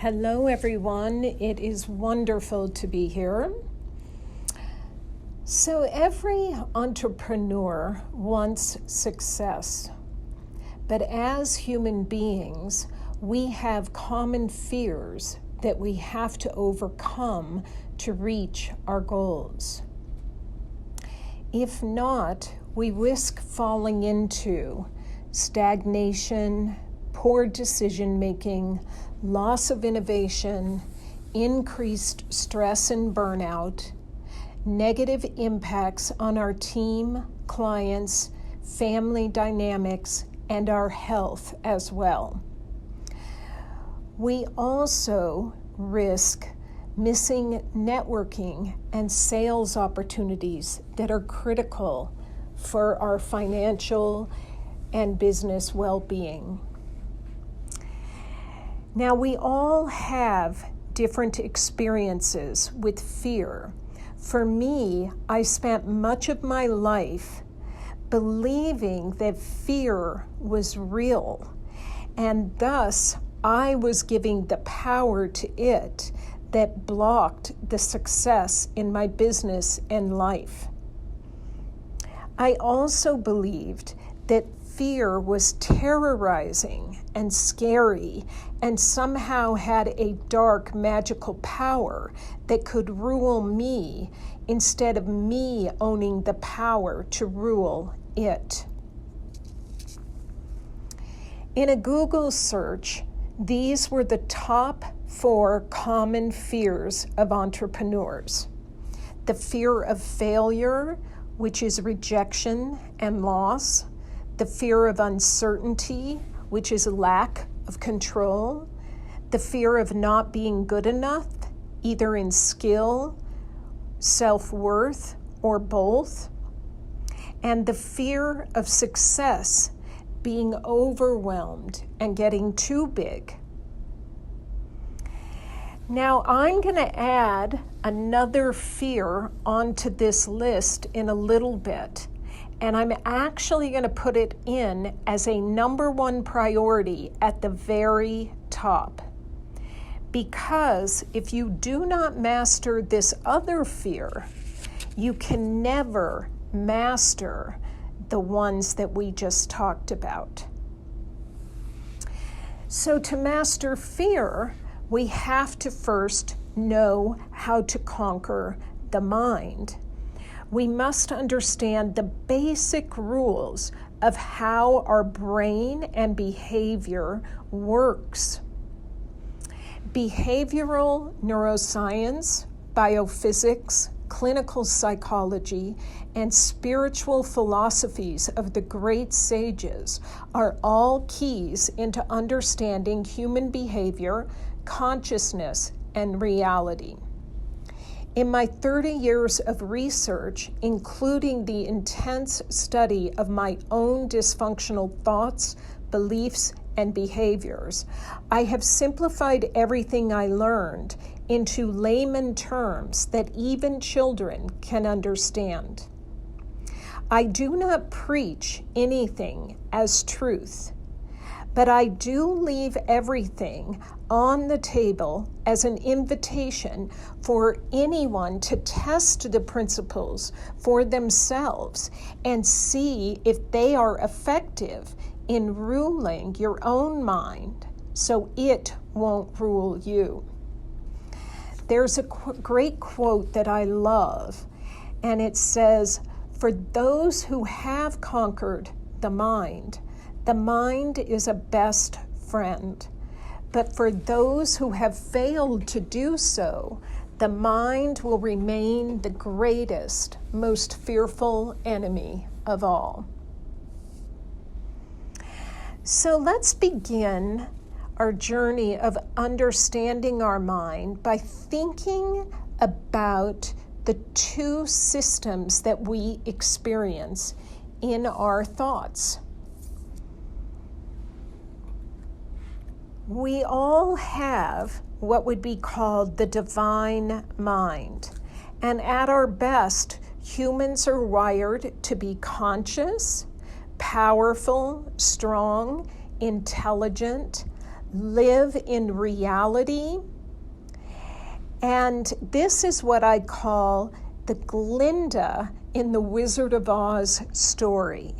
Hello, everyone. It is wonderful to be here. So every entrepreneur wants success, but as human beings, we have common fears that we have to overcome to reach our goals. If not, we risk falling into stagnation, poor decision-making, loss of innovation, increased stress and burnout, negative impacts on our team, clients, family dynamics, and our health as well. We also risk missing networking and sales opportunities that are critical for our financial and business well-being. Now, we all have different experiences with fear. For me, I spent much of my life believing that fear was real, and thus I was giving the power to it that blocked the success in my business and life. I also believed that fear was terrorizing and scary and somehow had a dark, magical power that could rule me instead of me owning the power to rule it. In a Google search, these were the top 4 common fears of entrepreneurs. The fear of failure, which is rejection and loss. The fear of uncertainty, which is a lack of control. The fear of not being good enough, either in skill, self-worth, or both. And the fear of success, being overwhelmed and getting too big. Now, I'm going to add another fear onto this list in a little bit. And I'm actually going to put it in as a number 1 priority at the very top. Because if you do not master this other fear, you can never master the ones that we just talked about. So to master fear, we have to first know how to conquer the mind. We must understand the basic rules of how our brain and behavior works. Behavioral neuroscience, biophysics, clinical psychology, and spiritual philosophies of the great sages are all keys into understanding human behavior, consciousness, and reality. In my 30 years of research, including the intense study of my own dysfunctional thoughts, beliefs, and behaviors, I have simplified everything I learned into layman terms that even children can understand. I do not preach anything as truth, but I do leave everything on the table as an invitation for anyone to test the principles for themselves and see if they are effective in ruling your own mind so it won't rule you. There's a great quote that I love, and it says, "For those who have conquered the mind is a best friend. But for those who have failed to do so, the mind will remain the greatest, most fearful enemy of all." So let's begin our journey of understanding our mind by thinking about the 2 systems that we experience in our thoughts. We all have what would be called the divine mind. And at our best, humans are wired to be conscious, powerful, strong, intelligent, live in reality. And this is what I call the Glinda in the Wizard of Oz story.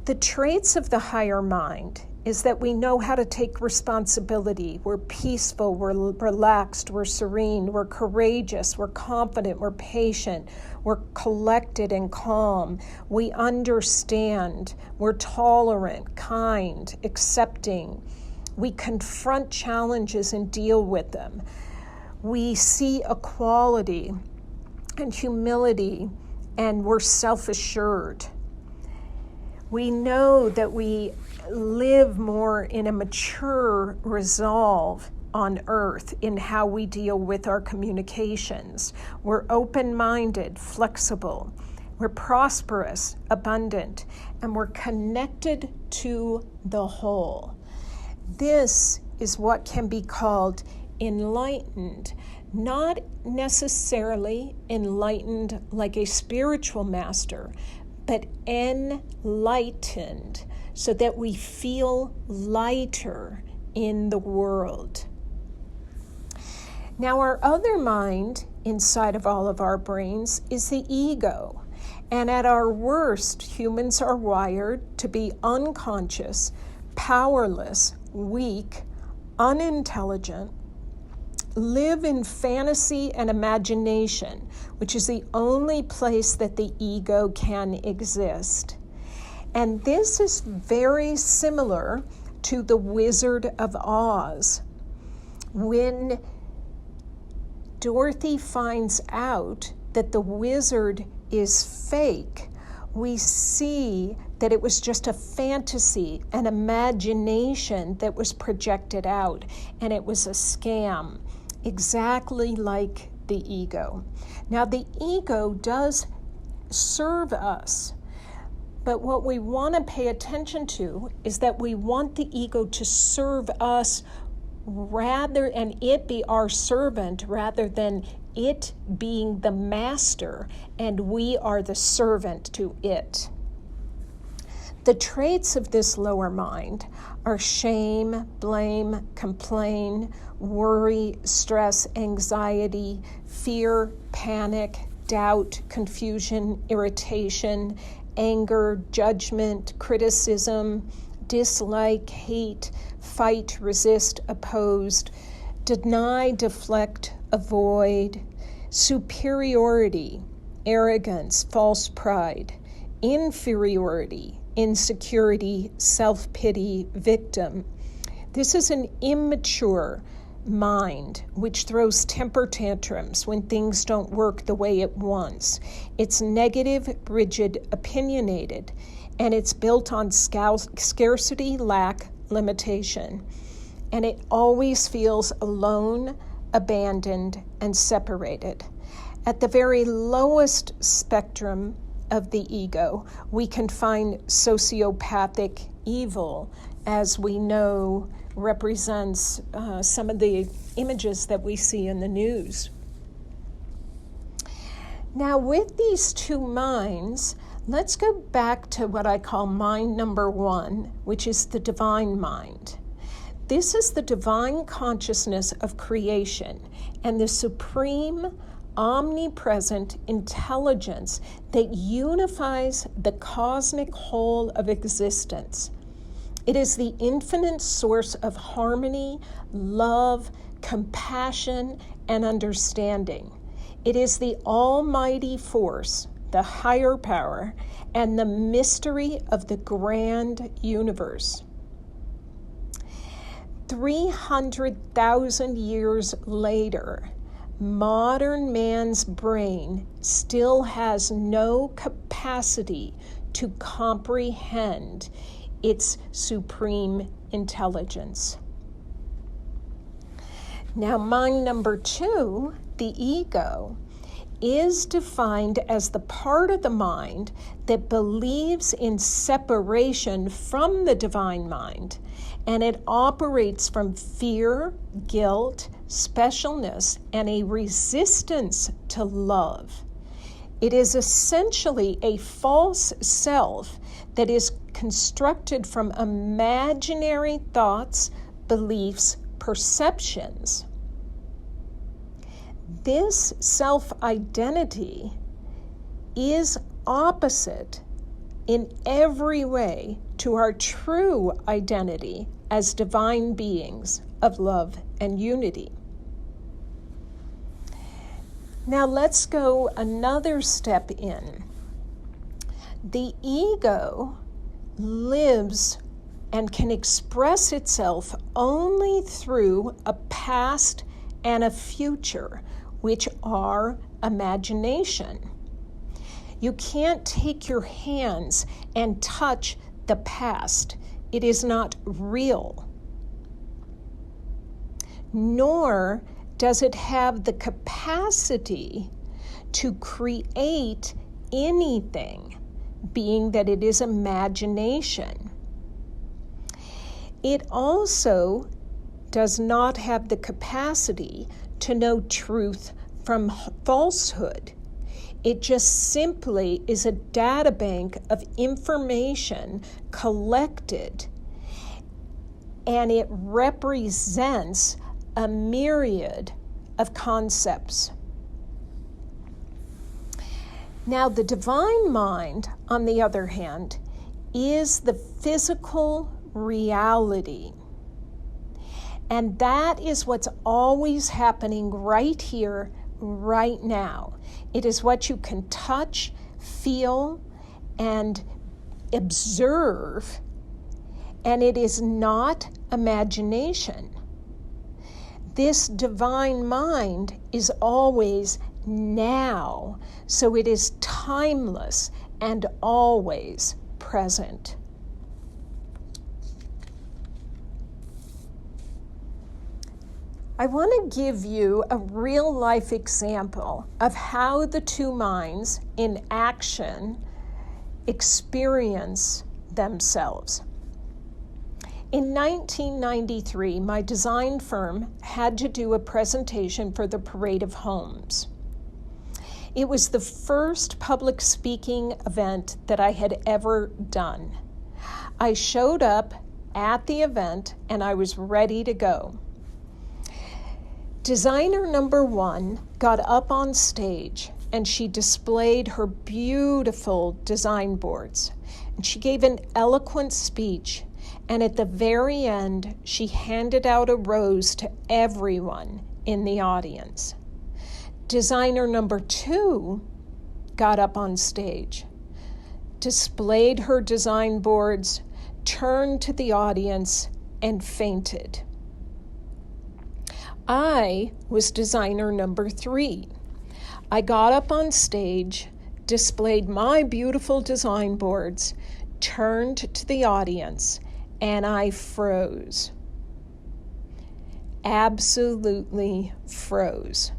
The traits of the higher mind is that we know how to take responsibility. We're peaceful, we're relaxed, we're serene, we're courageous, we're confident, we're patient, we're collected and calm. We understand, we're tolerant, kind, accepting. We confront challenges and deal with them. We see equality and humility, and we're self-assured. We know that we live more in a mature resolve on earth in how we deal with our communications. We're open-minded, flexible. We're prosperous, abundant, and we're connected to the whole. This is what can be called enlightened, not necessarily enlightened like a spiritual master, but enlightened, so that we feel lighter in the world. Now, our other mind inside of all of our brains is the ego. And at our worst, humans are wired to be unconscious, powerless, weak, unintelligent, live in fantasy and imagination, which is the only place that the ego can exist. And this is very similar to the Wizard of Oz. When Dorothy finds out that the wizard is fake, we see that it was just a fantasy, an imagination that was projected out, and it was a scam, exactly like the ego. Now, the ego does serve us, but what we want to pay attention to is that we want the ego to serve us and it be our servant rather than it being the master and we are the servant to it. The traits of this lower mind are shame, blame, complain, worry, stress, anxiety, fear, panic, doubt, confusion, irritation, anger, judgment, criticism, dislike, hate, fight, resist, opposed, deny, deflect, avoid, superiority, arrogance, false pride, inferiority, insecurity, self-pity, victim. This is an immature mind which throws temper tantrums when things don't work the way it wants. It's negative, rigid, opinionated, and it's built on scarcity, lack, limitation. And it always feels alone, abandoned, and separated. At the very lowest spectrum of the ego, we can find sociopathic evil, as we know represents some of the images that we see in the news. Now, with these two minds, let's go back to what I call mind number one, which is the divine mind. This is the divine consciousness of creation and the supreme, omnipresent intelligence that unifies the cosmic whole of existence. It is the infinite source of harmony, love, compassion, and understanding. It is the almighty force, the higher power, and the mystery of the grand universe. 300,000 years later, modern man's brain still has no capacity to comprehend its supreme intelligence. Now, mind number two, the ego, is defined as the part of the mind that believes in separation from the divine mind, and it operates from fear, guilt, specialness, and a resistance to love. It is essentially a false self that is constructed from imaginary thoughts, beliefs, perceptions. This self-identity is opposite in every way to our true identity as divine beings of love and unity. Now let's go another step in. The ego lives and can express itself only through a past and a future, which are imagination. You can't take your hands and touch the past. It is not real. Nor does it have the capacity to create anything, being that it is imagination. It also does not have the capacity to know truth from falsehood. It just simply is a databank of information collected, and it represents a myriad of concepts. Now, the divine mind, on the other hand, is the physical reality. And that is what's always happening right here, right now. It is what you can touch, feel, and observe, and it is not imagination. This divine mind is always now, so it is timeless and always present. I want to give you a real-life example of how the two minds in action experience themselves. In 1993, my design firm had to do a presentation for the Parade of Homes. It was the first public speaking event that I had ever done. I showed up at the event and I was ready to go. Designer number 1 got up on stage and she displayed her beautiful design boards. And she gave an eloquent speech, and at the very end, she handed out a rose to everyone in the audience. Designer number 2 got up on stage, displayed her design boards, turned to the audience, and fainted. I was designer number 3. I got up on stage, displayed my beautiful design boards, turned to the audience, and I froze. Absolutely froze.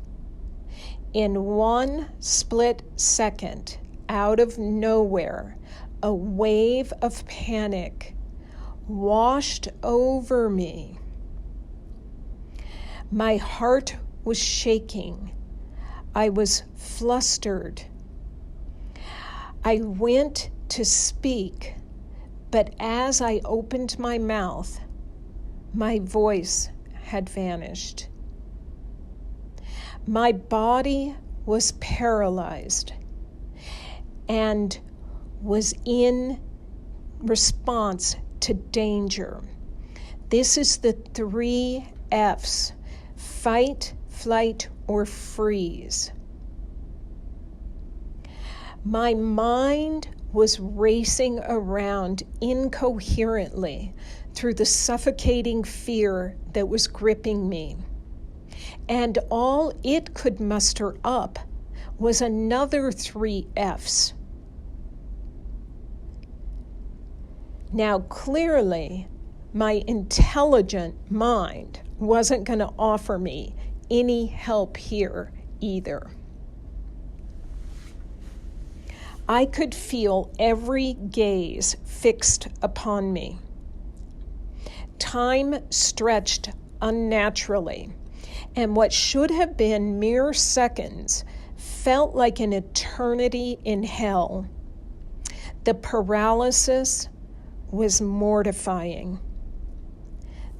In one split second, out of nowhere, a wave of panic washed over me. My heart was shaking. I was flustered. I went to speak, but as I opened my mouth, my voice had vanished. My body was paralyzed and was in response to danger. This is the 3 F's: fight, flight, or freeze. My mind was racing around incoherently through the suffocating fear that was gripping me. And all it could muster up was another 3 F's. Now, clearly, my intelligent mind wasn't going to offer me any help here either. I could feel every gaze fixed upon me. Time stretched unnaturally, and what should have been mere seconds felt like an eternity in hell. The paralysis was mortifying.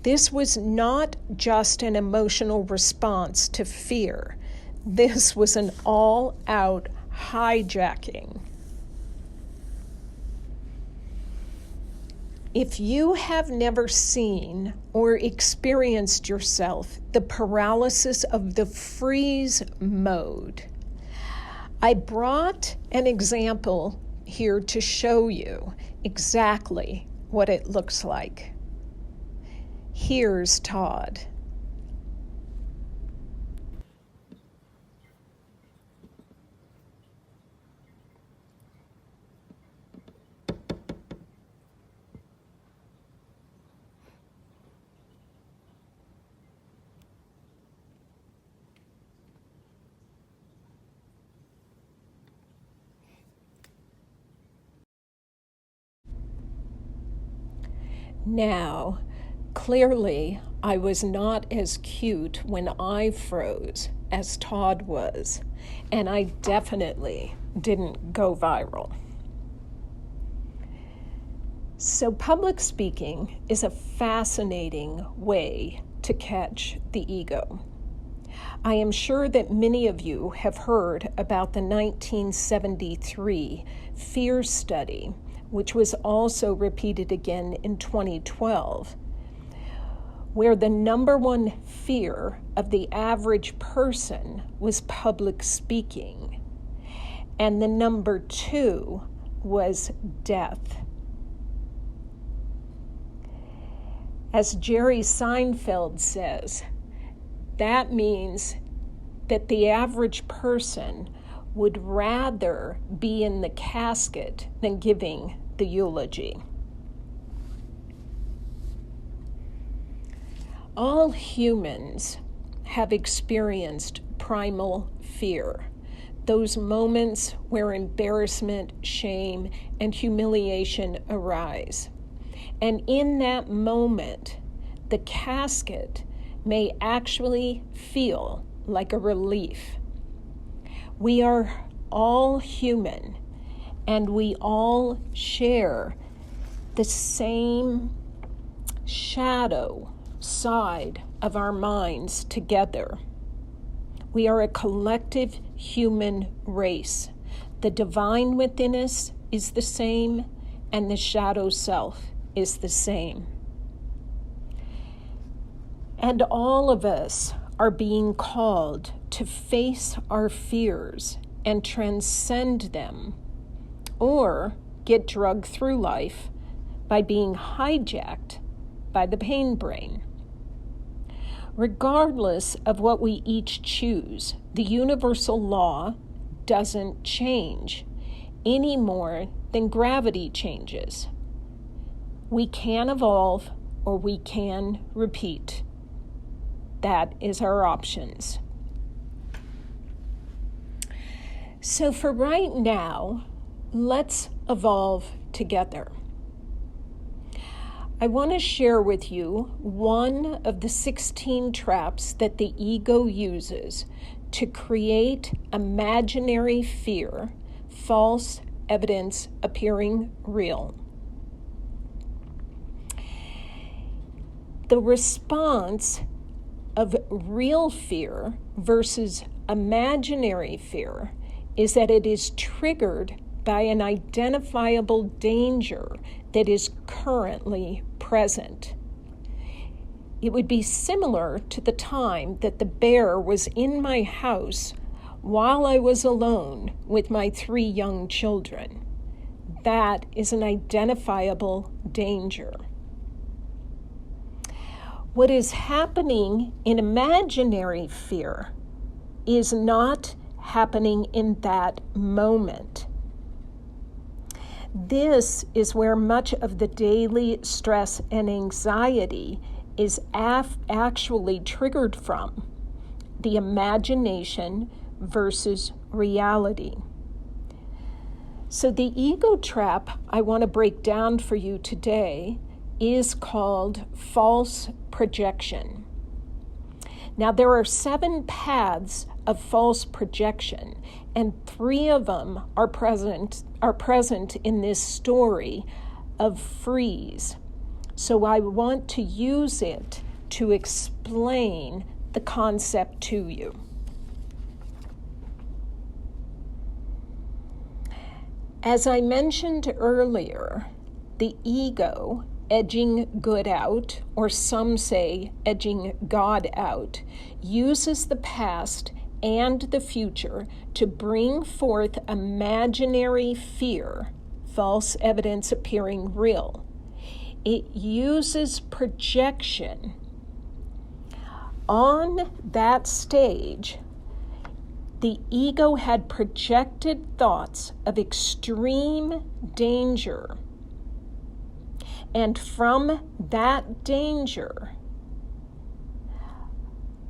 This was not just an emotional response to fear. This was an all-out hijacking. If you have never seen or experienced yourself the paralysis of the freeze mode, I brought an example here to show you exactly what it looks like. Here's Todd. Now, clearly, I was not as cute when I froze as Todd was, and I definitely didn't go viral. So public speaking is a fascinating way to catch the ego. I am sure that many of you have heard about the 1973 fear study, which was also repeated again in 2012, where the number one fear of the average person was public speaking, and the number two was death. As Jerry Seinfeld says, that means that the average person would rather be in the casket than giving the eulogy. All humans have experienced primal fear, those moments where embarrassment, shame, and humiliation arise. And in that moment, the casket may actually feel like a relief. We are all human, and we all share the same shadow side of our minds together. We are a collective human race. The divine within us is the same, and the shadow self is the same. And all of us are being called to face our fears and transcend them, or get drugged through life by being hijacked by the pain brain. Regardless of what we each choose, the universal law doesn't change any more than gravity changes. We can evolve or we can repeat. That is our options. So for right now, let's evolve together. I want to share with you one of the 16 traps that the ego uses to create imaginary fear, false evidence appearing real. The response of real fear versus imaginary fear is that it is triggered by an identifiable danger that is currently present. It would be similar to the time that the bear was in my house while I was alone with my 3 young children. That is an identifiable danger. What is happening in imaginary fear is not happening in that moment. This is where much of the daily stress and anxiety is actually triggered from, the imagination versus reality. So the ego trap I want to break down for you today is called false projection. Now, there are 7 paths of false projection, and 3 of them are present in this story of freeze. So I want to use it to explain the concept to you. As I mentioned earlier, the ego, edging good out, or some say edging God out, uses the past and the future to bring forth imaginary fear, false evidence appearing real. It uses projection. On that stage, the ego had projected thoughts of extreme danger. And from that danger,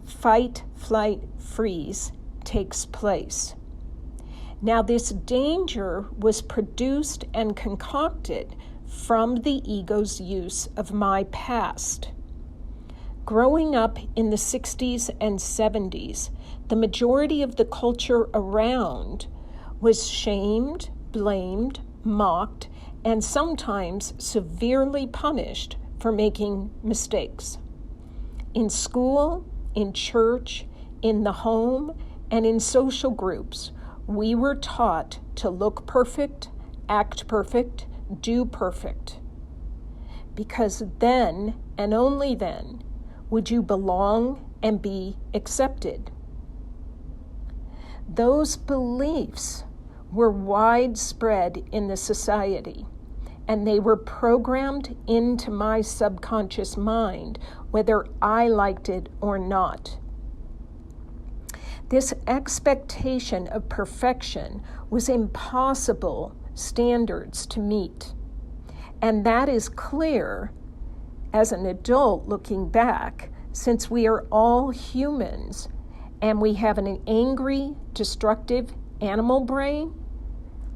fight, flight, freeze takes place. Now, this danger was produced and concocted from the ego's use of my past. Growing up in the 60s and 70s, the majority of the culture around was shamed, blamed, mocked, and sometimes severely punished for making mistakes. In school, in church, in the home, and in social groups, we were taught to look perfect, act perfect, do perfect. Because then, and only then, would you belong and be accepted. Those beliefs were widespread in the society, and they were programmed into my subconscious mind, whether I liked it or not. This expectation of perfection was impossible standards to meet. And that is clear as an adult looking back, since we are all humans and we have an angry, destructive animal brain,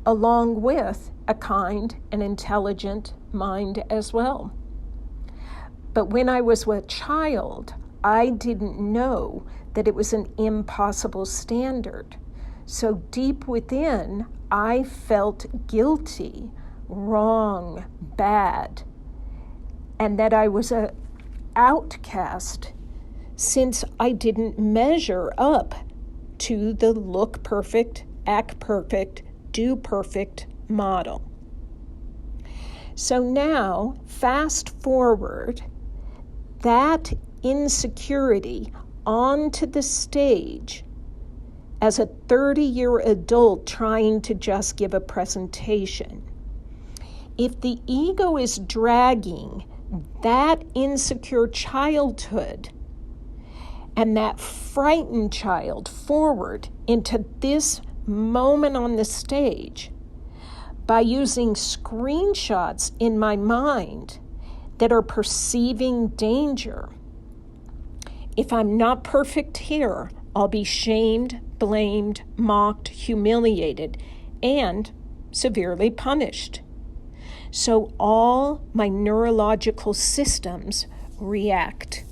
along with a kind and intelligent mind as well. But when I was a child, I didn't know that it was an impossible standard. So deep within, I felt guilty, wrong, bad, and that I was an outcast since I didn't measure up to the look perfect, act perfect, do perfect model. So now, fast forward that insecurity onto the stage as a 30-year adult trying to just give a presentation. If the ego is dragging that insecure childhood and that frightened child forward into this moment on the stage by using screenshots in my mind that are perceiving danger, if I'm not perfect here, I'll be shamed, blamed, mocked, humiliated, and severely punished. So all my neurological systems react.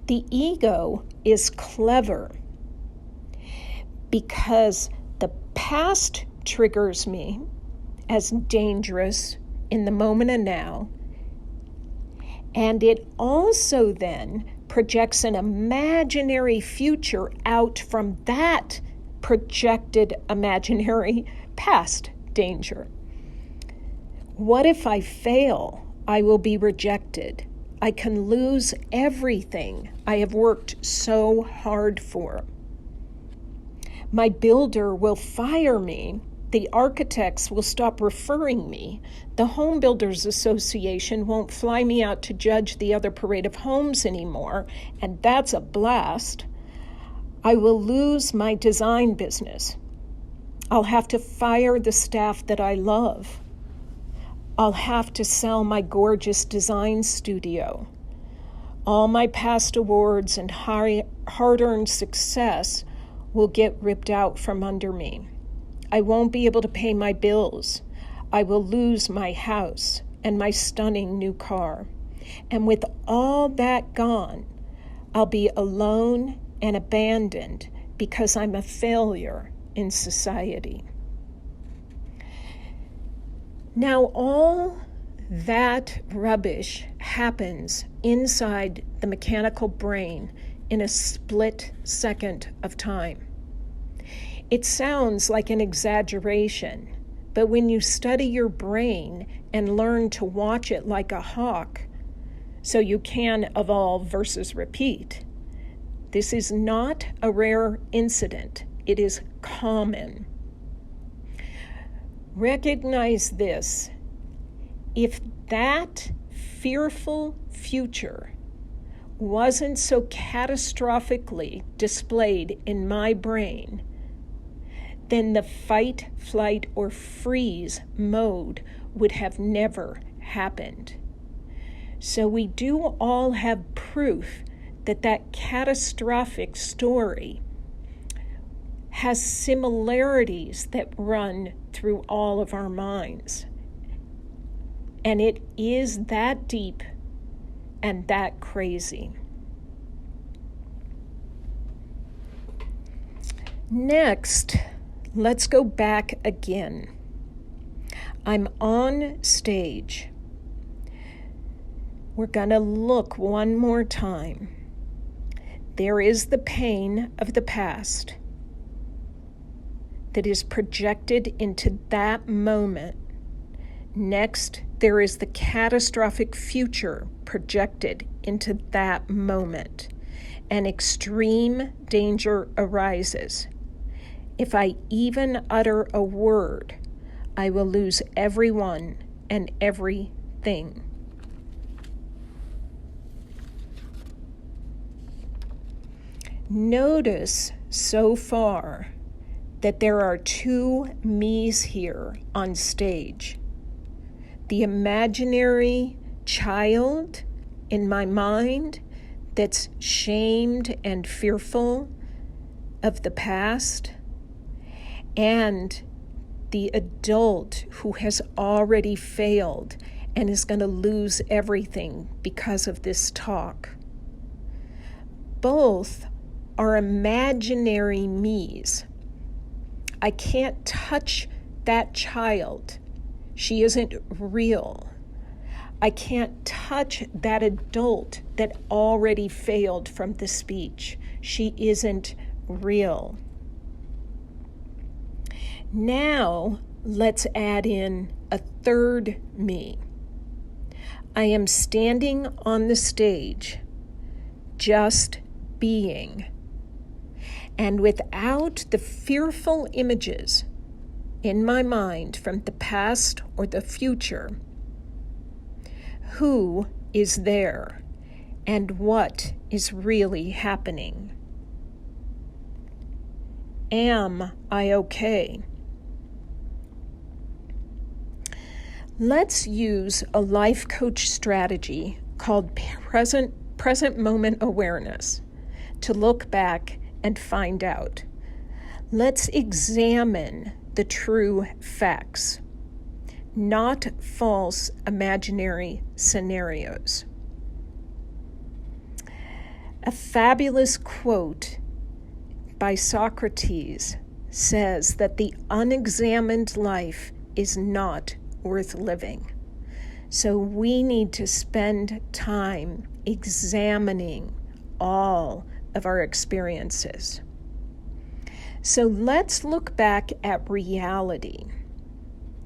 The ego is clever because the past triggers me as dangerous in the moment and now, and it also then projects an imaginary future out from that projected imaginary past danger. What if I fail? I will be rejected. I can lose everything I have worked so hard for. My builder will fire me. The architects will stop referring me. The Home Builders Association won't fly me out to judge the other parade of homes anymore, and that's a blast. I will lose my design business. I'll have to fire the staff that I love. I'll have to sell my gorgeous design studio. All my past awards and hard-earned success will get ripped out from under me. I won't be able to pay my bills. I will lose my house and my stunning new car. And with all that gone, I'll be alone and abandoned because I'm a failure in society. Now, all that rubbish happens inside the mechanical brain in a split second of time. It sounds like an exaggeration, but when you study your brain and learn to watch it like a hawk, so you can evolve versus repeat, this is not a rare incident. It is common. Recognize this. If that fearful future wasn't so catastrophically displayed in my brain, then the fight, flight, or freeze mode would have never happened. So we do all have proof that that catastrophic story has similarities that run through all of our minds. And it is that deep and that crazy. Next, let's go back again. I'm on stage. We're going to look one more time. There is the pain of the past that is projected into that moment. Next, there is the catastrophic future projected into that moment. And extreme danger arises. If I even utter a word, I will lose everyone and everything. Notice so far that there are two me's here on stage. The imaginary child in my mind that's shamed and fearful of the past, and the adult who has already failed and is going to lose everything because of this talk. Both are imaginary me's. I can't touch that child. She isn't real. I can't touch that adult that already failed from the speech. She isn't real. Now, let's add in a third me. I am standing on the stage, just being. And without the fearful images in my mind from the past or the future, who is there and what is really happening? Am I okay? Let's use a life coach strategy called present moment awareness to look back and find out. Let's examine the true facts, not false imaginary scenarios. A fabulous quote by Socrates says that the unexamined life is not worth living. So we need to spend time examining all of our experiences. So let's look back at reality,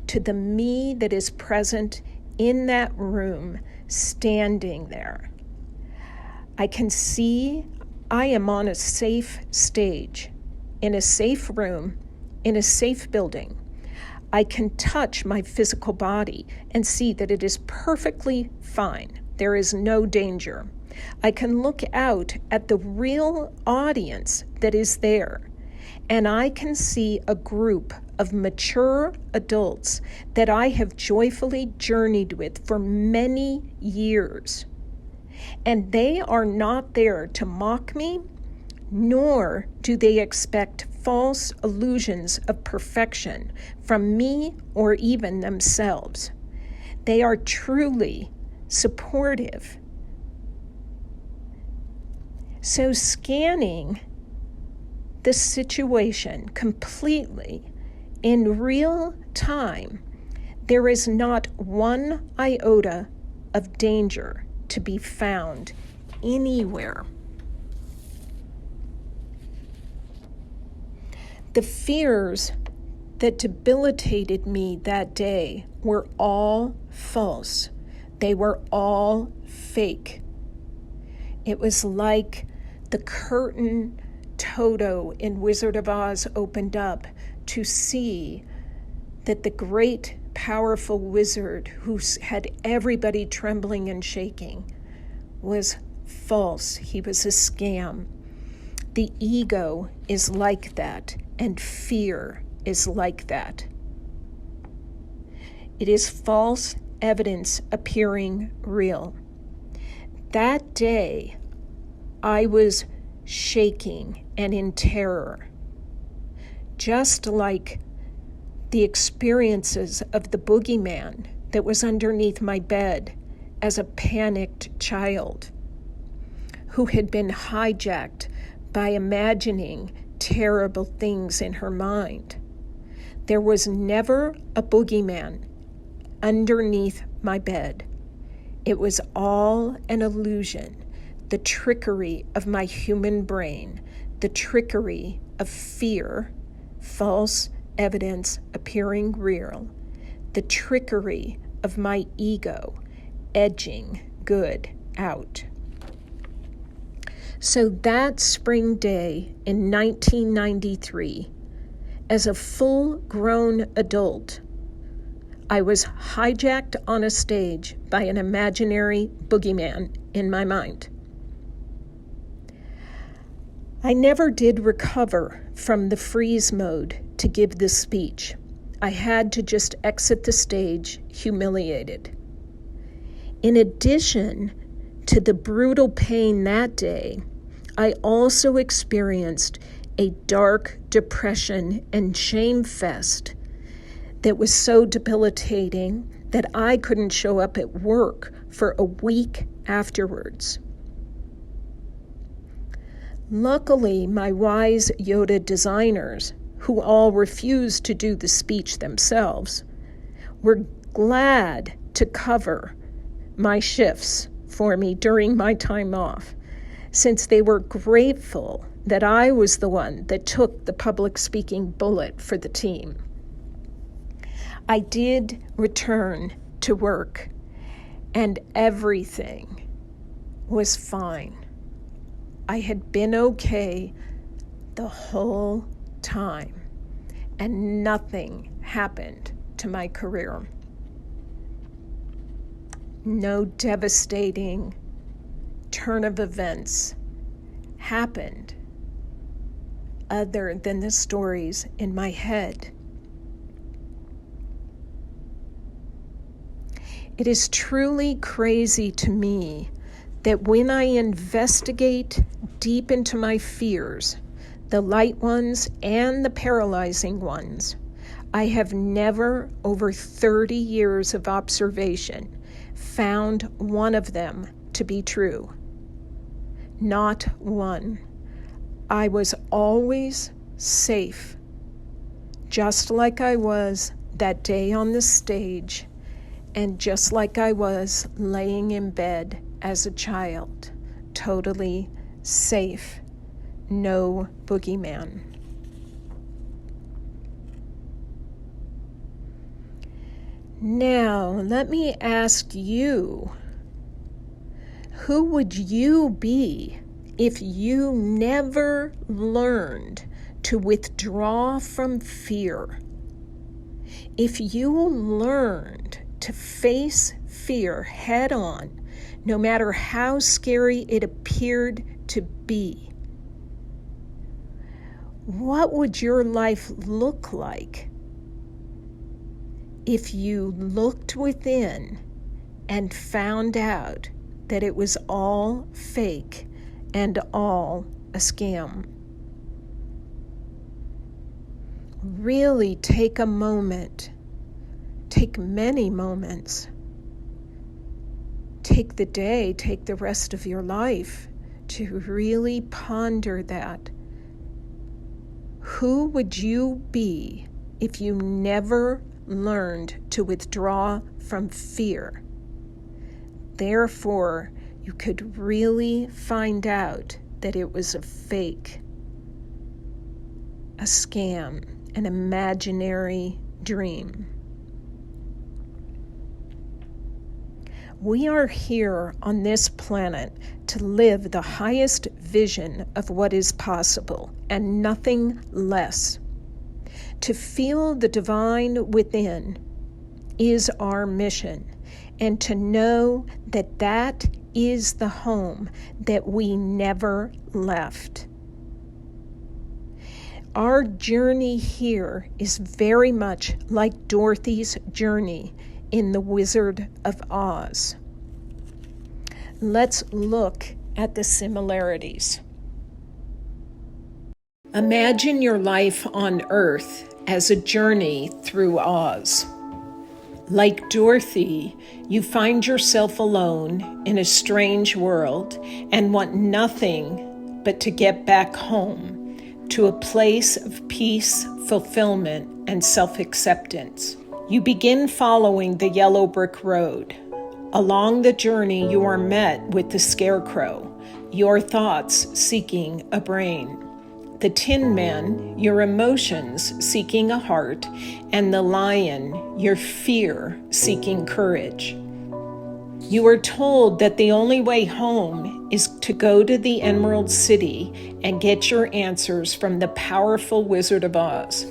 to the me that is present in that room, standing there. I can see I am on a safe stage, in a safe room, in a safe building. I can touch my physical body and see that it is perfectly fine. There is no danger. I can look out at the real audience that is there, and I can see a group of mature adults that I have joyfully journeyed with for many years. And they are not there to mock me, nor do they expect false illusions of perfection from me or even themselves. They are truly supportive. So scanning the situation completely in real time, there is not one iota of danger to be found anywhere. The fears that debilitated me that day were all false. They were all fake. It was like the curtain Toto in Wizard of Oz opened up to see that the great, powerful wizard who had everybody trembling and shaking was false. He was a scam. The ego is like that, and fear is like that. It is false evidence appearing real. That day, I was shaking and in terror, just like the experiences of the boogeyman that was underneath my bed as a panicked child who had been hijacked by imagining terrible things in her mind. There was never a boogeyman underneath my bed. It was all an illusion, the trickery of my human brain, the trickery of fear, false evidence appearing real, the trickery of my ego, edging good out. So that spring day in 1993, as a full-grown adult, I was hijacked on a stage by an imaginary boogeyman in my mind. I never did recover from the freeze mode to give this speech. I had to just exit the stage humiliated. In addition to the brutal pain that day, I also experienced a dark depression and shame fest that was so debilitating that I couldn't show up at work for a week afterwards. Luckily, my wise Yoda designers, who all refused to do the speech themselves, were glad to cover my shifts for me during my time off, since they were grateful that I was the one that took the public speaking bullet for the team. I did return to work, and everything was fine. I had been okay the whole time, and nothing happened to my career. No devastating turn of events happened other than the stories in my head. It is truly crazy to me that when I investigate deep into my fears, the light ones and the paralyzing ones, I have never, over 30 years of observation, found one of them to be true. Not one. I was always safe, just like I was that day on the stage, and just like I was laying in bed as a child, totally safe, no boogeyman. Now, let me ask you, who would you be if you never learned to withdraw from fear? If you learned to face fear head on, no matter how scary it appeared to be, what would your life look like if you looked within and found out that it was all fake and all a scam? Really take a moment, take many moments, take the day, take the rest of your life to really ponder that. Who would you be if you never learned to withdraw from fear? Therefore, you could really find out that it was a fake, a scam, an imaginary dream. We are here on this planet to live the highest vision of what is possible and nothing less. To feel the divine within is our mission, and to know that that is the home that we never left. Our journey here is very much like Dorothy's journey in The Wizard of Oz. Let's look at the similarities. Imagine your life on Earth as a journey through Oz. Like Dorothy, you find yourself alone in a strange world and want nothing but to get back home to a place of peace, fulfillment, and self-acceptance. You begin following the yellow brick road. Along the journey, you are met with the scarecrow, your thoughts seeking a brain, the Tin Man, your emotions seeking a heart, and the lion, your fear seeking courage. You are told that the only way home is to go to the Emerald City and get your answers from the powerful Wizard of Oz.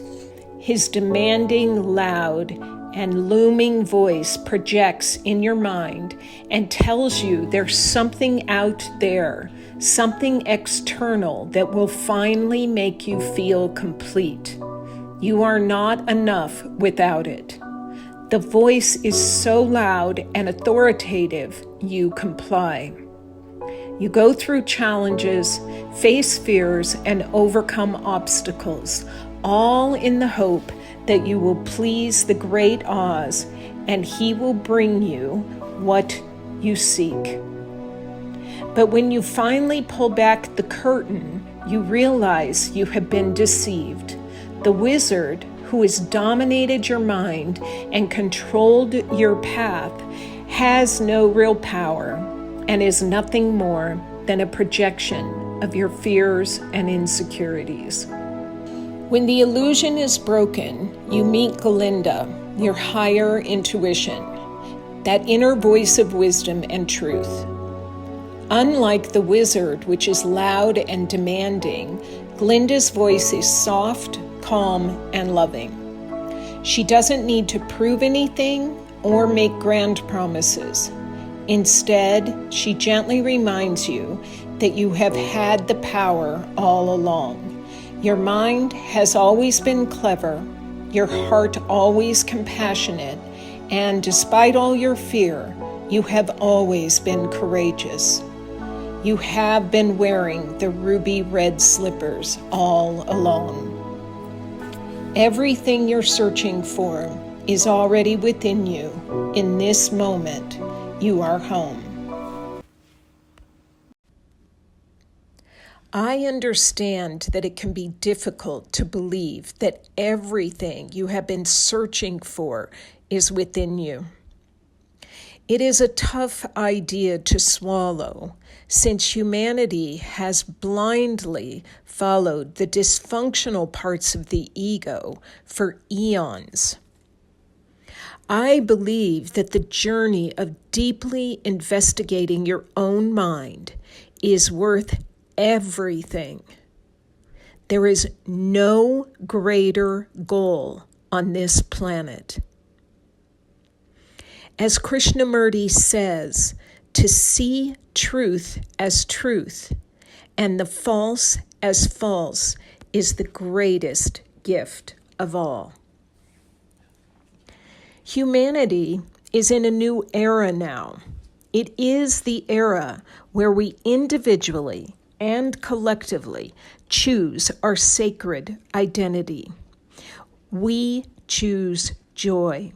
His demanding, loud, and looming voice projects in your mind and tells you there's something out there, something external that will finally make you feel complete. You are not enough without it. The voice is so loud and authoritative, you comply. You go through challenges, face fears, and overcome obstacles, all in the hope that you will please the great Oz and he will bring you what you seek. But when you finally pull back the curtain, you realize you have been deceived. The wizard, who has dominated your mind and controlled your path, has no real power and is nothing more than a projection of your fears and insecurities. When the illusion is broken, you meet Glinda, your higher intuition, that inner voice of wisdom and truth. Unlike the wizard, which is loud and demanding, Glinda's voice is soft, calm, and loving. She doesn't need to prove anything or make grand promises. Instead, she gently reminds you that you have had the power all along. Your mind has always been clever, your heart always compassionate, and despite all your fear, you have always been courageous. You have been wearing the ruby red slippers all along. Everything you're searching for is already within you. In this moment, you are home. I understand that it can be difficult to believe that everything you have been searching for is within you. It is a tough idea to swallow, since humanity has blindly followed the dysfunctional parts of the ego for eons. I believe that the journey of deeply investigating your own mind is worth everything. There is no greater goal on this planet. As Krishnamurti says, to see truth as truth and the false as false is the greatest gift of all. Humanity is in a new era now. It is the era where we individually and collectively choose our sacred identity. We choose joy.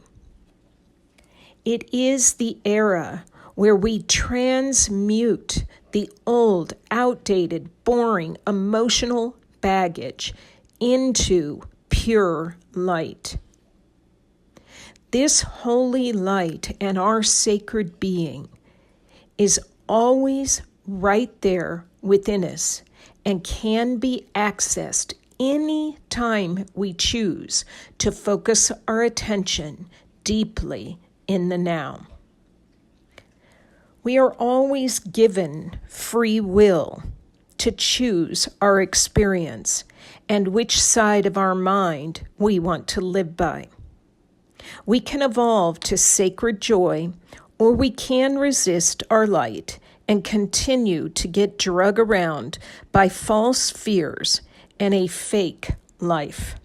It is the era where we transmute the old, outdated, boring, emotional baggage into pure light. This holy light and our sacred being is always right there within us and can be accessed any time we choose to focus our attention deeply in the now. We are always given free will to choose our experience and which side of our mind we want to live by. We can evolve to sacred joy, or we can resist our light and continue to get drug around by false fears and a fake life.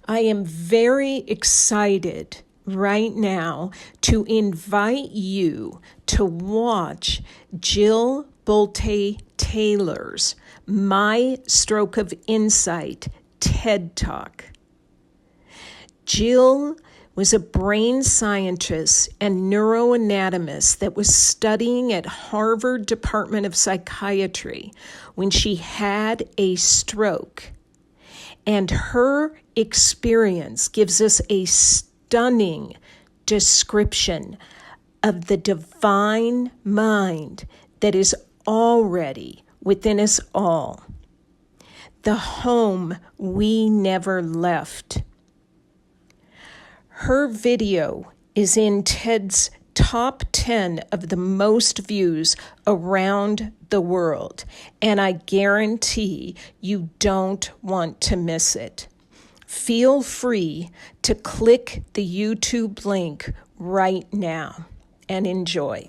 I am very excited right now to invite you to watch Jill Bolte Taylor's My Stroke of Insight TED Talk. Jill was a brain scientist and neuroanatomist that was studying at Harvard Department of Psychiatry when she had a stroke. And her experience gives us a stunning description of the divine mind that is already within us all, the home we never left. Her video is in TED's top 10 of the most views around the world, and I guarantee you don't want to miss it. Feel free to click the YouTube link right now and enjoy.